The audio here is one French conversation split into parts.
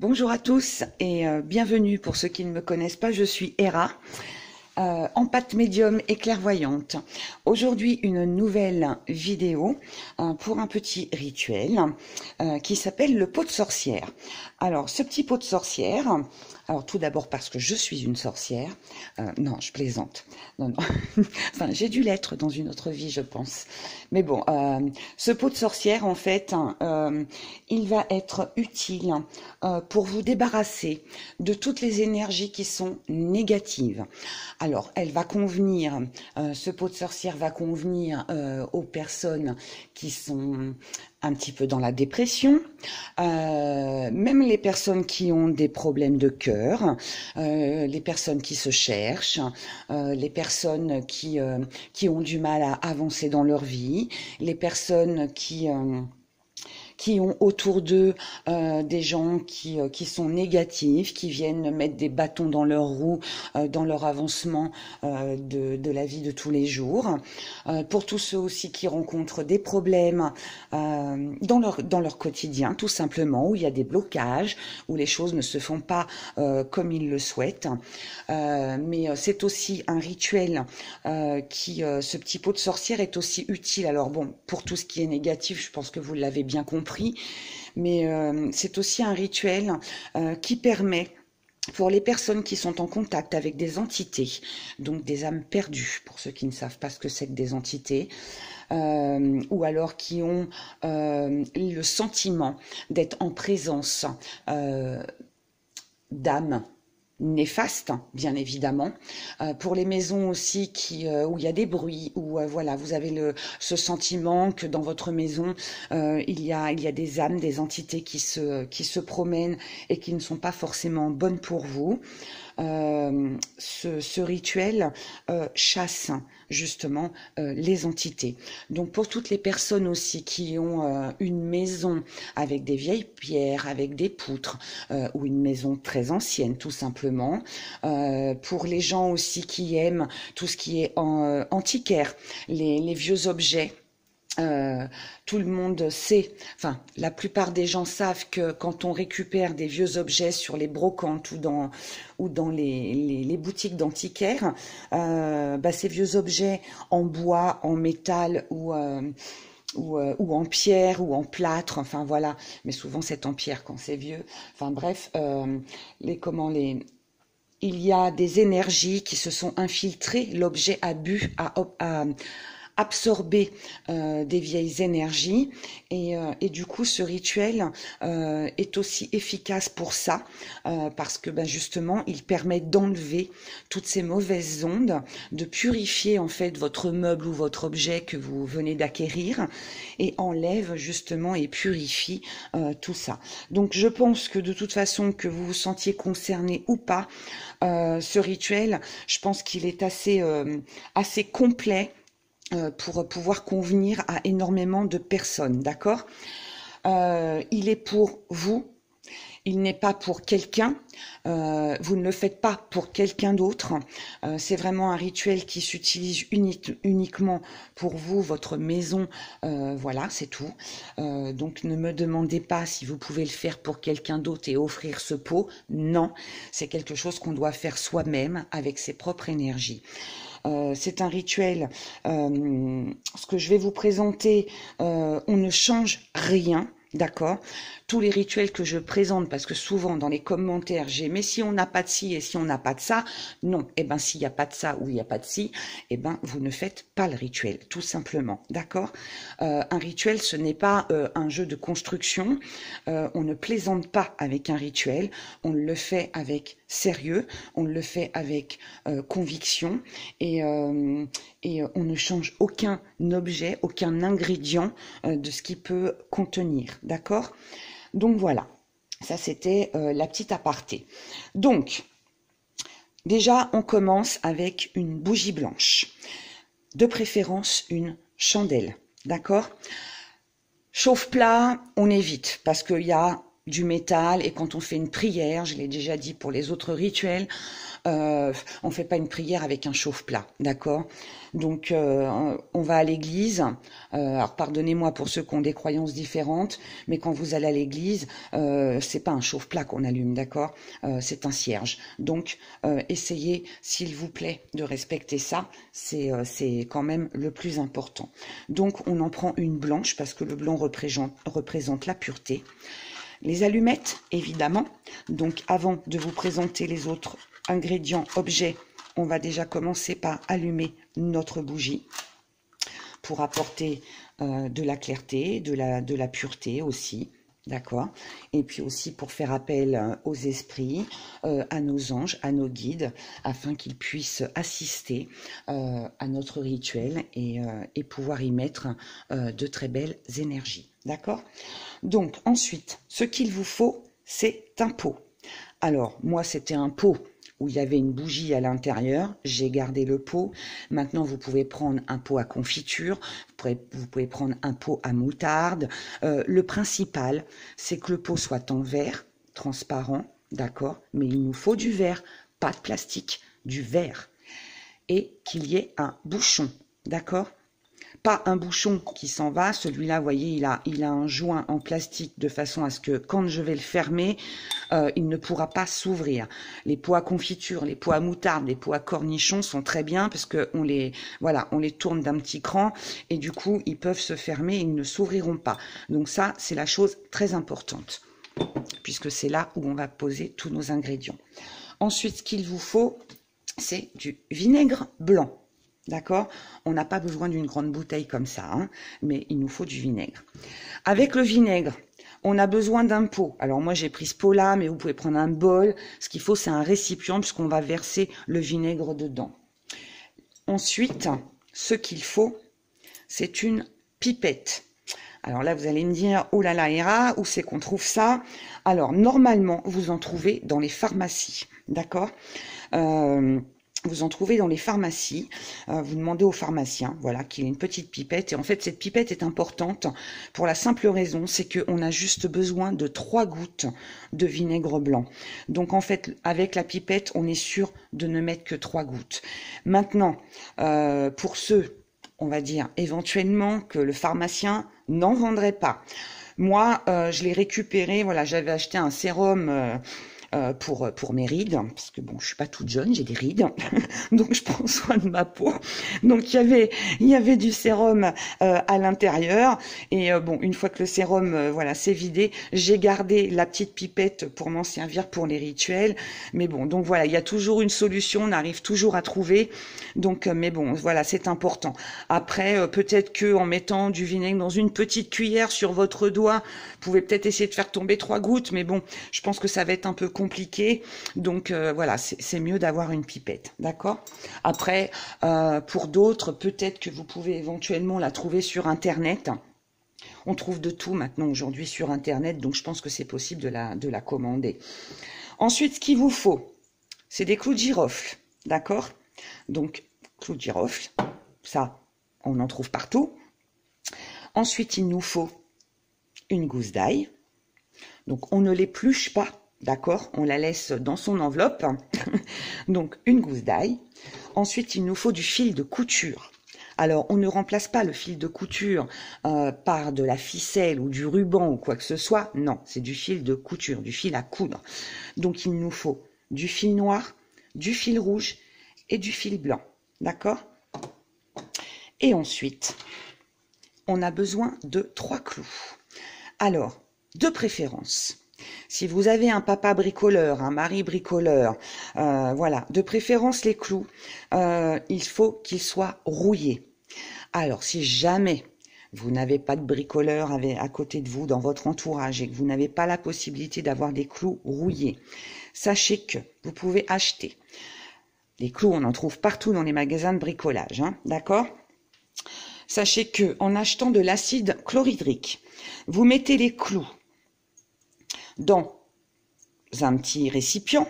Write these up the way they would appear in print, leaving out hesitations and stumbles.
Bonjour à tous et bienvenue pour ceux qui ne me connaissent pas, je suis Héra, empathie médium et clairvoyante. Aujourd'hui, une nouvelle vidéo pour un petit rituel qui s'appelle le pot de sorcière. Alors, ce petit pot de sorcière, alors tout d'abord parce que je suis une sorcière, non, je plaisante, non. Enfin, j'ai dû l'être dans une autre vie, je pense. Mais bon, ce pot de sorcière, en fait, il va être utile pour vous débarrasser de toutes les énergies qui sont négatives. Alors, elle va convenir, ce pot de sorcière va convenir aux personnes qui sont un petit peu dans la dépression, même les personnes qui ont des problèmes de cœur, les personnes qui se cherchent, les personnes qui ont du mal à avancer dans leur vie, les personnes qui ont autour d'eux des gens qui sont négatifs, qui viennent mettre des bâtons dans leurs roues, dans leur avancement de la vie de tous les jours. Pour tous ceux aussi qui rencontrent des problèmes dans leur quotidien, tout simplement, où il y a des blocages, où les choses ne se font pas comme ils le souhaitent. Mais c'est aussi un rituel ce petit pot de sorcière est aussi utile. Alors bon, pour tout ce qui est négatif, je pense que vous l'avez bien compris, mais c'est aussi un rituel qui permet, pour les personnes qui sont en contact avec des entités, donc des âmes perdues, pour ceux qui ne savent pas ce que c'est que des entités, ou alors qui ont le sentiment d'être en présence d'âmes néfastes, bien évidemment, pour les maisons aussi où il y a des bruits, où voilà, vous avez ce sentiment que dans votre maison il y a des âmes, des entités qui se promènent et qui ne sont pas forcément bonnes pour vous. Ce rituel chasse justement les entités. Donc pour toutes les personnes aussi qui ont une maison avec des vieilles pierres, avec des poutres, ou une maison très ancienne tout simplement, pour les gens aussi qui aiment tout ce qui est antiquaire, les vieux objets. Tout le monde sait, enfin la plupart des gens savent que quand on récupère des vieux objets sur les brocantes ou dans les boutiques d'antiquaires, ces vieux objets en bois, en métal ou en pierre ou en plâtre, enfin voilà, mais souvent c'est en pierre quand c'est vieux. Enfin bref, il y a des énergies qui se sont infiltrées, l'objet a absorber des vieilles énergies et du coup ce rituel est aussi efficace pour ça parce que justement il permet d'enlever toutes ces mauvaises ondes, de purifier en fait votre meuble ou votre objet que vous venez d'acquérir et enlève justement et purifie tout ça. Donc je pense que de toute façon que vous vous sentiez concerné ou pas, ce rituel, je pense qu'il est assez complet pour pouvoir convenir à énormément de personnes, d'accord? Il est pour vous, il n'est pas pour quelqu'un, vous ne le faites pas pour quelqu'un d'autre, c'est vraiment un rituel qui s'utilise uniquement pour vous, votre maison, voilà, c'est tout. Donc ne me demandez pas si vous pouvez le faire pour quelqu'un d'autre et offrir ce pot, non, c'est quelque chose qu'on doit faire soi-même avec ses propres énergies. C'est un rituel, ce que je vais vous présenter, on ne change rien, d'accord? Tous les rituels que je présente, parce que souvent dans les commentaires, mais si on n'a pas de ci et si on n'a pas de ça, non, s'il n'y a pas de ça ou il n'y a pas de ci, vous ne faites pas le rituel, tout simplement, d'accord? Un rituel, ce n'est pas un jeu de construction, on ne plaisante pas avec un rituel, on le fait avec sérieux, on le fait avec conviction et on ne change aucun objet, aucun ingrédient de ce qu'il peut contenir, d'accord? Donc voilà, ça c'était la petite aparté. Donc, déjà on commence avec une bougie blanche, de préférence une chandelle, d'accord? Chauffe-plat, on évite parce qu'il y a du métal, et quand on fait une prière, je l'ai déjà dit pour les autres rituels, on fait pas une prière avec un chauffe-plat, d'accord? Donc on va à l'église. Alors pardonnez-moi pour ceux qui ont des croyances différentes, mais quand vous allez à l'église, c'est pas un chauffe-plat qu'on allume, d'accord? C'est un cierge. Donc essayez, s'il vous plaît, de respecter ça. C'est quand même le plus important. Donc on en prend une blanche parce que le blanc représente la pureté. Les allumettes, évidemment. Donc avant de vous présenter les autres ingrédients, objets, on va déjà commencer par allumer notre bougie pour apporter de la clarté, de la pureté aussi, d'accord? Et puis aussi pour faire appel aux esprits, à nos anges, à nos guides, afin qu'ils puissent assister à notre rituel et pouvoir y mettre de très belles énergies, d'accord? Donc ensuite, ce qu'il vous faut, c'est un pot. Alors moi, c'était un pot où il y avait une bougie à l'intérieur. J'ai gardé le pot. Maintenant, vous pouvez prendre un pot à confiture. Vous pouvez prendre un pot à moutarde. Le principal, c'est que le pot soit en verre, transparent, d'accord? Mais il nous faut du verre, pas de plastique, du verre. Et qu'il y ait un bouchon, d'accord? Pas un bouchon qui s'en va, celui-là, vous voyez, il a un joint en plastique de façon à ce que quand je vais le fermer, il ne pourra pas s'ouvrir. Les pots à confiture, les pots à moutarde, les pots à cornichons sont très bien parce que on les tourne d'un petit cran et du coup, ils peuvent se fermer, ils ne s'ouvriront pas. Donc ça, c'est la chose très importante puisque c'est là où on va poser tous nos ingrédients. Ensuite, ce qu'il vous faut, c'est du vinaigre blanc. D'accord? On n'a pas besoin d'une grande bouteille comme ça, hein, mais il nous faut du vinaigre. Avec le vinaigre, on a besoin d'un pot. Alors moi, j'ai pris ce pot-là, mais vous pouvez prendre un bol. Ce qu'il faut, c'est un récipient puisqu'on va verser le vinaigre dedans. Ensuite, ce qu'il faut, c'est une pipette. Alors là, vous allez me dire, oh là là, Héra, où c'est qu'on trouve ça? Alors, normalement, vous en trouvez dans les pharmacies, d'accord? Vous en trouvez dans les pharmacies, vous demandez au pharmacien, voilà, qu'il ait une petite pipette. Et en fait, cette pipette est importante pour la simple raison, c'est qu'on a juste besoin de 3 gouttes de vinaigre blanc. Donc en fait, avec la pipette, on est sûr de ne mettre que 3 gouttes. Maintenant, pour ceux, on va dire, éventuellement, que le pharmacien n'en vendrait pas. Moi, je l'ai récupéré, voilà, j'avais acheté un sérum... pour mes rides, parce que bon, je suis pas toute jeune, j'ai des rides, donc je prends soin de ma peau. Donc il y avait du sérum à l'intérieur, et bon, une fois que le sérum voilà, s'est vidé, j'ai gardé la petite pipette pour m'en servir pour les rituels. Mais bon, donc voilà, il y a toujours une solution, on arrive toujours à trouver. Donc, mais bon, voilà, c'est important. Après, peut-être que en mettant du vinaigre dans une petite cuillère sur votre doigt, vous pouvez peut-être essayer de faire tomber 3 gouttes, mais bon, je pense que ça va être un peu compliqué, donc voilà, c'est mieux d'avoir une pipette, d'accord? Après, pour d'autres, peut-être que vous pouvez éventuellement la trouver sur Internet. On trouve de tout maintenant aujourd'hui sur Internet, donc je pense que c'est possible de la commander. Ensuite, ce qu'il vous faut, c'est des clous de girofle, d'accord? Donc, clous de girofle, ça, on en trouve partout. Ensuite, il nous faut une gousse d'ail. Donc, on ne l'épluche pas. D'accord? On la laisse dans son enveloppe. Donc, une gousse d'ail. Ensuite, il nous faut du fil de couture. Alors, on ne remplace pas le fil de couture par de la ficelle ou du ruban ou quoi que ce soit. Non, c'est du fil de couture, du fil à coudre. Donc, il nous faut du fil noir, du fil rouge et du fil blanc. D'accord? Et ensuite, on a besoin de 3 clous. Alors, de préférence, si vous avez un papa bricoleur, un mari bricoleur, voilà, de préférence les clous, il faut qu'ils soient rouillés. Alors, si jamais vous n'avez pas de bricoleur à côté de vous, dans votre entourage, et que vous n'avez pas la possibilité d'avoir des clous rouillés, sachez que vous pouvez acheter. Les clous, on en trouve partout dans les magasins de bricolage, hein, d'accord? Sachez que en achetant de l'acide chlorhydrique, vous mettez les clous dans un petit récipient.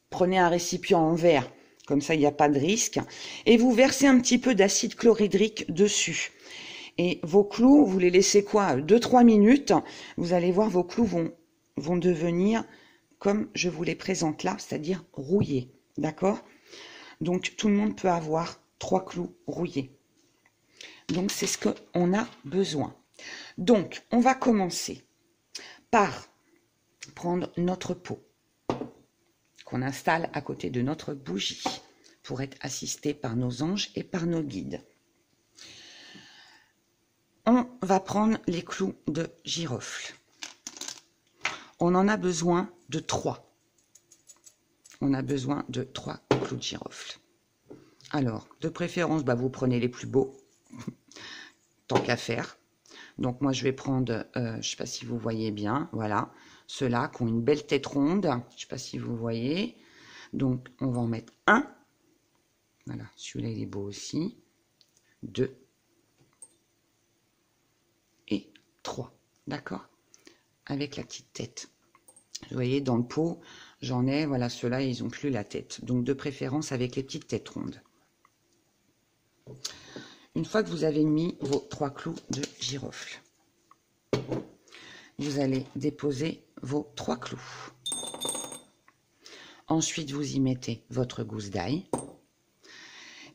Prenez un récipient en verre, comme ça il n'y a pas de risque, et vous versez un petit peu d'acide chlorhydrique dessus. Et vos clous, vous les laissez quoi? 2-3 minutes. Vous allez voir, vos clous vont devenir comme je vous les présente là, c'est-à-dire rouillés. D'accord? Donc, tout le monde peut avoir 3 clous rouillés. Donc, c'est ce qu'on a besoin. Donc, on va commencer par prendre notre pot qu'on installe à côté de notre bougie pour être assisté par nos anges et par nos guides. On va prendre les clous de girofle. On en a besoin de 3. On a besoin de 3 clous de girofle. Alors, de préférence, vous prenez les plus beaux, tant qu'à faire. Donc, moi, je vais prendre, je ne sais pas si vous voyez bien, voilà, ceux-là qui ont une belle tête ronde. Je ne sais pas si vous voyez. Donc, on va en mettre un. Voilà, celui-là, il est beau aussi. 2. Et 3. D'accord? Avec la petite tête. Vous voyez, dans le pot, j'en ai, voilà, ceux-là, ils n'ont plus la tête. Donc, de préférence, avec les petites têtes rondes. Une fois que vous avez mis vos 3 clous de girofle, vous allez déposer vos 3 clous. Ensuite, vous y mettez votre gousse d'ail.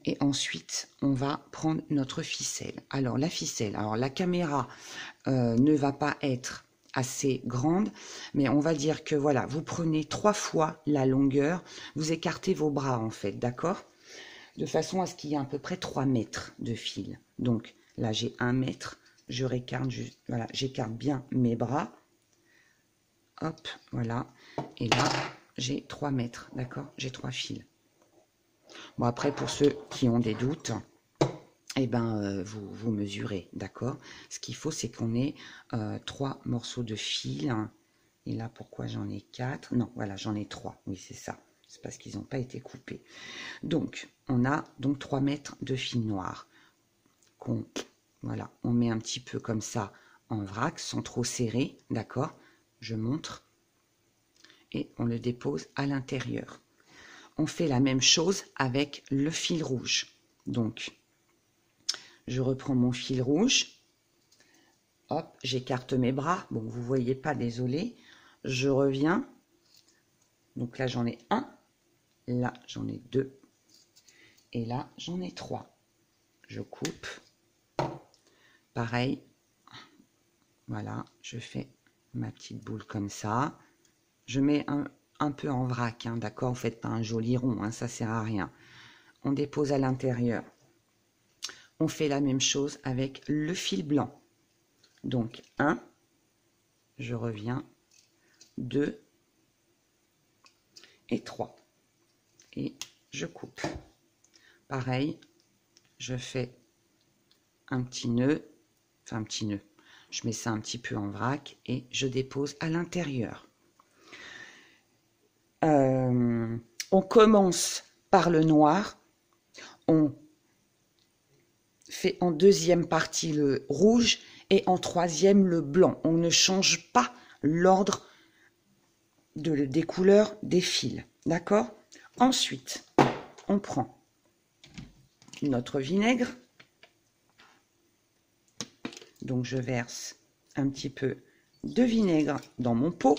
Et ensuite, on va prendre notre ficelle. Alors, la ficelle, alors la caméra ne va pas être assez grande, mais on va dire que voilà, vous prenez 3 fois la longueur, vous écartez vos bras en fait, d'accord? De façon à ce qu'il y ait à peu près 3 mètres de fil. Donc là, j'ai 1 mètre, je récarte juste, voilà, j'écarte bien mes bras. Hop, voilà. Et là, j'ai 3 mètres, d'accord? J'ai 3 fils. Bon, après, pour ceux qui ont des doutes, eh ben, vous mesurez, d'accord? Ce qu'il faut, c'est qu'on ait 3 morceaux de fil. Et là, pourquoi j'en ai 4? Non, voilà, j'en ai 3. Oui, c'est ça. C'est parce qu'ils n'ont pas été coupés. Donc, on a donc 3 mètres de fil noir. Voilà, on met un petit peu comme ça en vrac, sans trop serrer, d'accord? Je montre. Et on le dépose à l'intérieur. On fait la même chose avec le fil rouge. Donc, je reprends mon fil rouge. Hop, j'écarte mes bras. Bon, vous ne voyez pas, désolé. Je reviens. Donc là, j'en ai 1. Là, j'en ai 2. Et là, j'en ai 3. Je coupe. Pareil. Voilà, je fais ma petite boule comme ça. Je mets un peu en vrac, hein, d'accord? Vous ne faites pas un joli rond, hein, ça ne sert à rien. On dépose à l'intérieur. On fait la même chose avec le fil blanc. Donc, 1, je reviens, 2 et 3. Et je coupe. Pareil, je fais un petit nœud, enfin un petit nœud. Je mets ça un petit peu en vrac et je dépose à l'intérieur. On commence par le noir, on fait en deuxième partie le rouge et en troisième le blanc. On ne change pas l'ordre des couleurs des fils, d'accord? Ensuite, on prend notre vinaigre. Donc je verse un petit peu de vinaigre dans mon pot.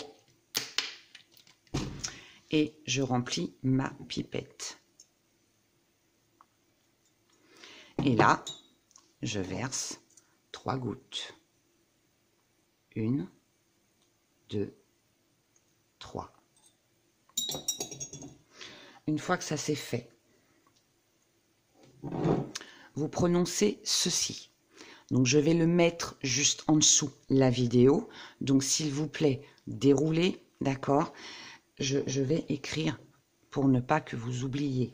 Et je remplis ma pipette. Et là, je verse 3 gouttes. 1, 2, 3. Une fois que ça c'est fait, vous prononcez ceci. Donc je vais le mettre juste en dessous la vidéo. Donc s'il vous plaît, déroulez, d'accord? Je vais écrire pour ne pas que vous oubliez.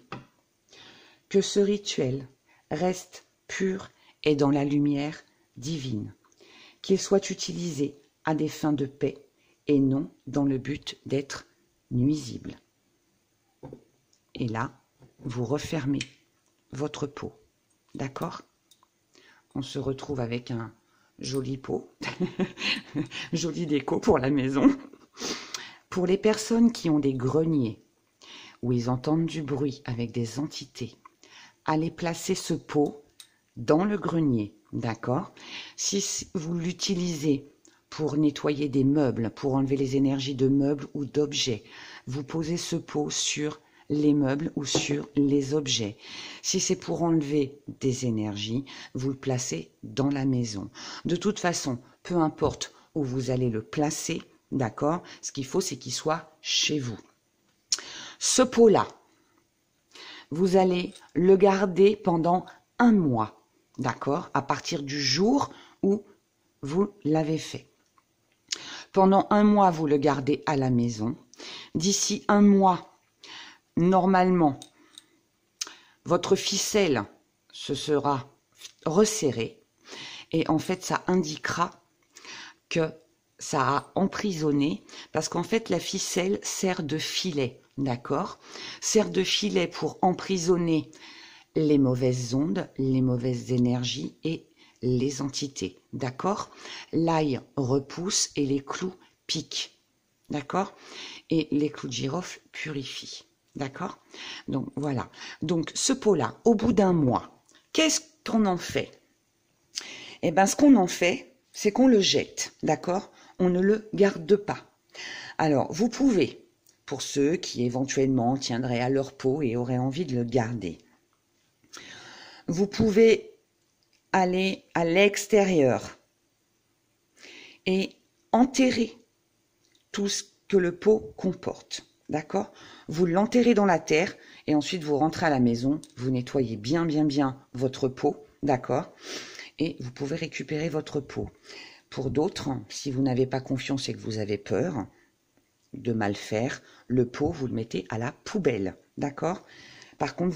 Que ce rituel reste pur et dans la lumière divine. Qu'il soit utilisé à des fins de paix et non dans le but d'être nuisible. Et là, vous refermez votre pot. D'accord? On se retrouve avec un joli pot. Joli déco pour la maison. Pour les personnes qui ont des greniers, où ils entendent du bruit avec des entités, allez placer ce pot dans le grenier d'accord? Si vous l'utilisez pour nettoyer des meubles, pour enlever les énergies de meubles ou d'objets, vous posez ce pot sur les meubles ou sur les objets. Si c'est pour enlever des énergies, vous le placez dans la maison. De toute façon, peu importe où vous allez le placer, d'accord? Ce qu'il faut, c'est qu'il soit chez vous. Ce pot-là, vous allez le garder pendant 1 mois, d'accord? À partir du jour où vous l'avez fait. Pendant 1 mois, vous le gardez à la maison. D'ici 1 mois, normalement, votre ficelle se sera resserrée et en fait, ça indiquera que ça a emprisonné parce qu'en fait, la ficelle sert de filet, d'accord? Sert de filet pour emprisonner les mauvaises ondes, les mauvaises énergies et les entités, d'accord? L'ail repousse et les clous piquent, d'accord? Et les clous de girofle purifient. D'accord? Donc, voilà. Donc, ce pot-là, au bout d'1 mois, qu'est-ce qu'on en fait? Eh bien, ce qu'on en fait, c'est qu'on le jette. D'accord? On ne le garde pas. Alors, vous pouvez, pour ceux qui éventuellement tiendraient à leur pot et auraient envie de le garder, vous pouvez aller à l'extérieur et enterrer tout ce que le pot comporte. D'accord? Vous l'enterrez dans la terre et ensuite vous rentrez à la maison, vous nettoyez bien votre pot, d'accord? Et vous pouvez récupérer votre pot. Pour d'autres, si vous n'avez pas confiance et que vous avez peur de mal faire, le pot, vous le mettez à la poubelle, d'accord? Par contre,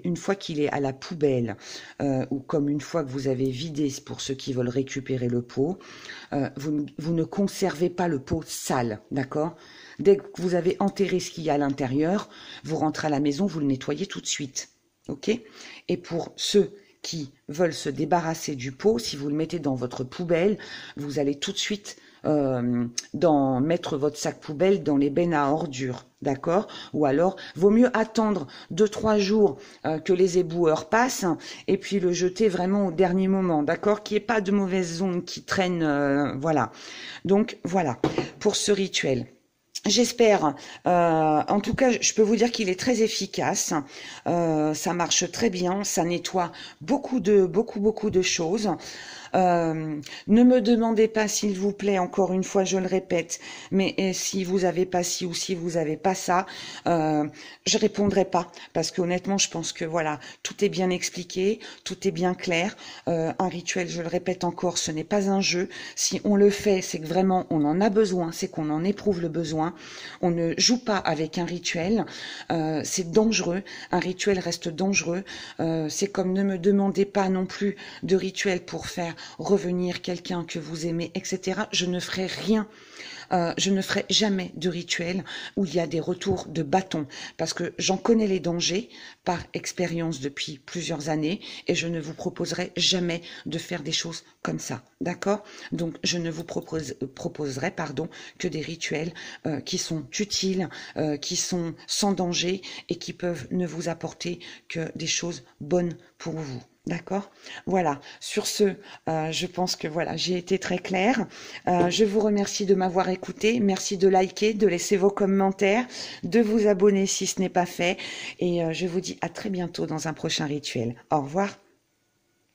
une fois qu'il est à la poubelle, ou comme une fois que vous avez vidé, pour ceux qui veulent récupérer le pot, vous ne conservez pas le pot sale, d'accord? Dès que vous avez enterré ce qu'il y a à l'intérieur, vous rentrez à la maison, vous le nettoyez tout de suite, ok? Et pour ceux qui veulent se débarrasser du pot, si vous le mettez dans votre poubelle, vous allez tout de suite mettre votre sac poubelle dans les bennes à ordures, d'accord? Ou alors, vaut mieux attendre 2-3 jours que les éboueurs passent et puis le jeter vraiment au dernier moment, d'accord? Qu'il n'y ait pas de mauvaises ondes qui traînent, voilà. Donc, voilà, pour ce rituel. J'espère, en tout cas, je peux vous dire qu'il est très efficace, ça marche très bien, ça nettoie beaucoup de choses. Ne me demandez pas, s'il vous plaît, encore une fois, je le répète, mais si vous avez pas ci ou si vous avez pas ça, je répondrai pas, parce qu'honnêtement, je pense que voilà, tout est bien expliqué, tout est bien clair. Un rituel, je le répète encore, ce n'est pas un jeu. Si on le fait, c'est que vraiment on en a besoin, c'est qu'on en éprouve le besoin. On ne joue pas avec un rituel, c'est dangereux. Un rituel reste dangereux. C'est comme ne me demandez pas non plus de rituel pour faire revenir quelqu'un que vous aimez, etc. Je ne ferai rien. Je ne ferai jamais de rituel où il y a des retours de bâton parce que j'en connais les dangers par expérience depuis plusieurs années et je ne vous proposerai jamais de faire des choses comme ça, d'accord? Donc je ne vous proposerai que des rituels qui sont utiles, qui sont sans danger et qui peuvent ne vous apporter que des choses bonnes pour vous. D'accord? Voilà. Sur ce, je pense que voilà, j'ai été très claire. Je vous remercie de m'avoir écouté. Merci de liker, de laisser vos commentaires, de vous abonner si ce n'est pas fait. Et je vous dis à très bientôt dans un prochain rituel. Au revoir.